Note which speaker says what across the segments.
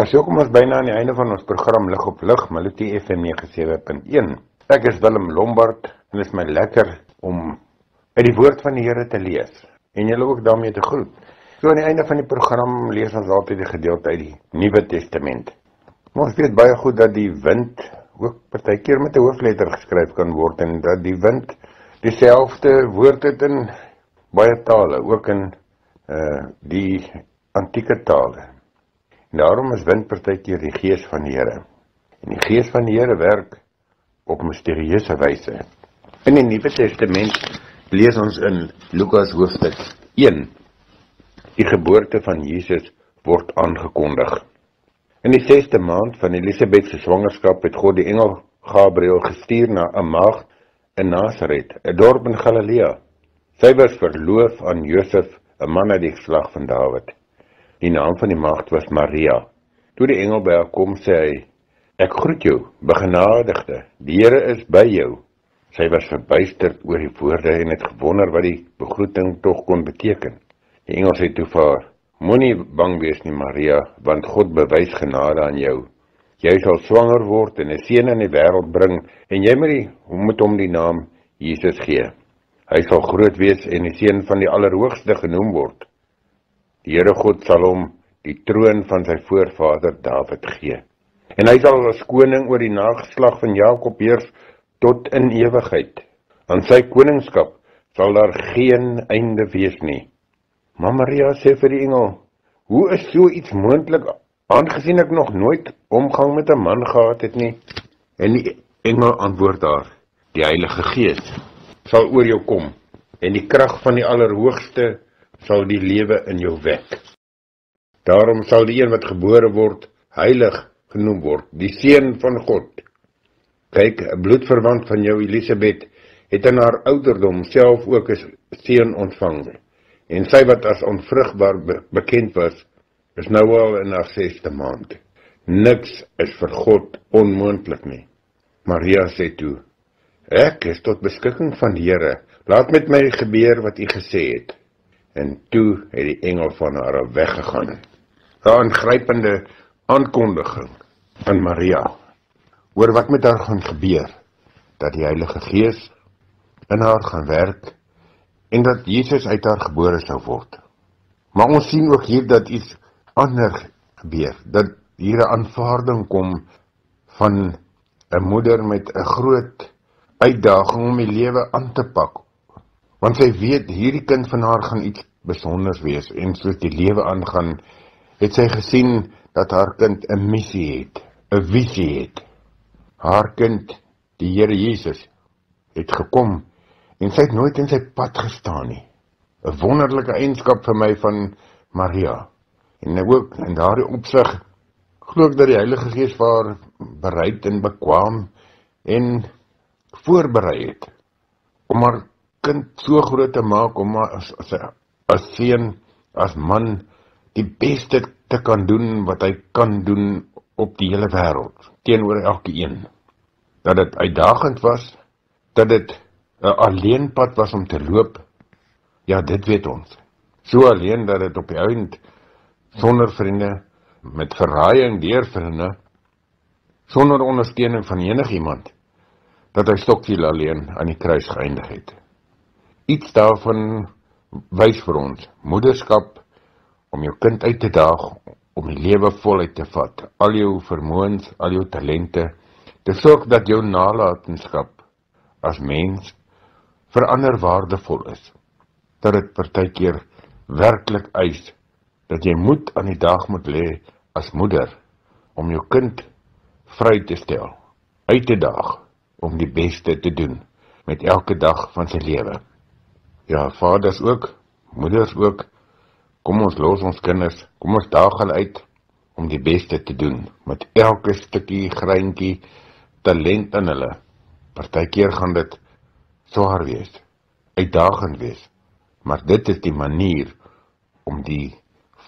Speaker 1: So kom ons byna aan die einde van ons program Lig op Lig, Melodie FM 97.1. Ek is Willem Lombard en dit is my lekker om uit die woord van die Here te lees en julle ook daarmee te groet. So aan die einde van die program lees ons altyd die gedeelte uit die Nuwe Testament. Ons weet baie goed dat die wind ook partykeer met 'n hoofletter geskryf kan word en dat die wind dieselfde woord het in baie tale, ook in die antieke tale. En daarom is wind partykeer die gees van die Here. En die gees van die Here werk op misterieuse wyse. In die Nuwe Testament lees ons in Lukas hoofstuk 1. Die geboorte van Jesus word aangekondig. In die 6de maand van Elisabeth se swangerskap het God die engel Gabriël gestuur na 'n maagd in Nasaret, 'n dorp in Galilea. Sy was verloof aan Josef, 'n man uit die geslag van Dawid. Die naam van die maagd was Maria. Toe die engel by haar kom, sê hy, "Ek groet jou, begenadigde, die Here is by jou." Sy was verbuisterd oor die woorde en het gewonder wat die begroeting tog kon beteken. Die engel sê toe vir haar, "Moenie bang wees nie, Maria, want God bewys genade aan jou. Jy sal swanger word en 'n seun in die wêreld bring en jy moet hom die naam Jesus gee. Hy sal groot wees en die seun van die Allerhoogste genoem word. Die Here God sal hom die troon van sy voorvader Dawid gee. En hy sal as koning oor die nageslag van Jakob heers tot in ewigheid. Aan sy koningskap sal daar geen einde wees nie." Maar Maria sê vir die engel, "Hoe is so iets moontlik, aangesien ek nog nooit omgang met 'n man gehad het nie?" En die engel antwoord haar, "Die Heilige Gees sal oor jou kom, en die krag van die Allerhoogste sal die lewe in jou wek. Daarom sal die een wat gebore word, heilig genoem word, die seun van God. Kyk, 'n bloedverwant van jou, Elisabeth, het in haar ouderdom self ook 'n seun ontvang. En sy wat as onvrugbaar bekend was, is nou al in haar 6de maand. Niks is vir God onmoontlik nie." Maria sê toe, "Ek is tot beskikking van die Here, laat met my gebeur wat U gesê het." En toe het die engel van haar weggegaan. 'n Aangrypende aankondiging van Maria oor wat met haar gaan gebeur, dat die Heilige Gees in haar gaan werk en dat Jesus uit haar gebore sou word. Maar ons sien ook hier dat iets anders gebeur, dat hier 'n aanvaarding kom van 'n moeder met 'n groot uitdaging om die lewe aan te pak. Want sy weet, hierdie kind van haar gaan iets besonders wees, en soos die lewe aangaan, het sy gesien dat haar kind 'n missie het, 'n visie het. Haar kind, die Here Jesus, het gekom, en sy het nooit in sy pad gestaan nie. 'n Wonderlike eienskap vir my van Maria. En ook in daardie opsig, glo ek dat die Heilige Gees vir haar bereid en bekwaam en voorberei het, om haar kind so groot te maak, om as seun, as man, die beste te kan doen wat hy kan doen op die hele wêreld, teenoor elke een. Dat dit uitdagend was, dat dit 'n alleenpad was om te loop, ja, dit weet ons. So alleen dat dit op die eind, sonder vriende, met verraaiing deur vriende, sonder ondersteuning van enigiemand, dat hy stokkiel alleen aan die kruis geëindig het. Iets daarvan wys vir ons, moederskap, om jou kind uit te daag, om die lewe voluit te vat, al jou vermoëns, al jou talente, te sorg dat jou nalatenskap as mens vir ander waardevol is, dat dit partykeer werklik eis, dat jy moed aan die dag moet lê as moeder, om jou kind vry te stel, uit te daag, om die beste te doen, met elke dag van sy lewe. Ja, vaders ook, moeders ook, kom ons los ons kinders, kom ons daag hulle uit om die beste te doen, met elke stukkie, greintjie, talent in hulle. Partykeer gaan dit swaar wees, uitdagend wees, maar dit is die manier om die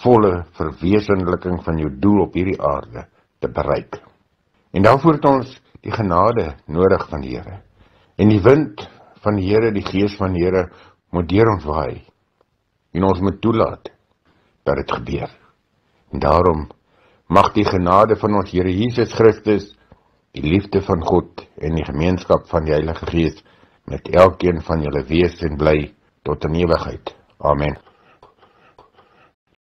Speaker 1: volle verwesenliking van jou doel op hierdie aarde te bereik. En daarvoor het ons die genade nodig van die Here. En die wind van die Here, die gees van die Here, moet deur ons waai. En ons moet toelaat dat dit gebeur. En daarom mag die genade van ons Here Jesus Christus, die liefde van God en die gemeenskap van die Heilige Gees met elkeen van julle wees en bly tot in ewigheid. Amen.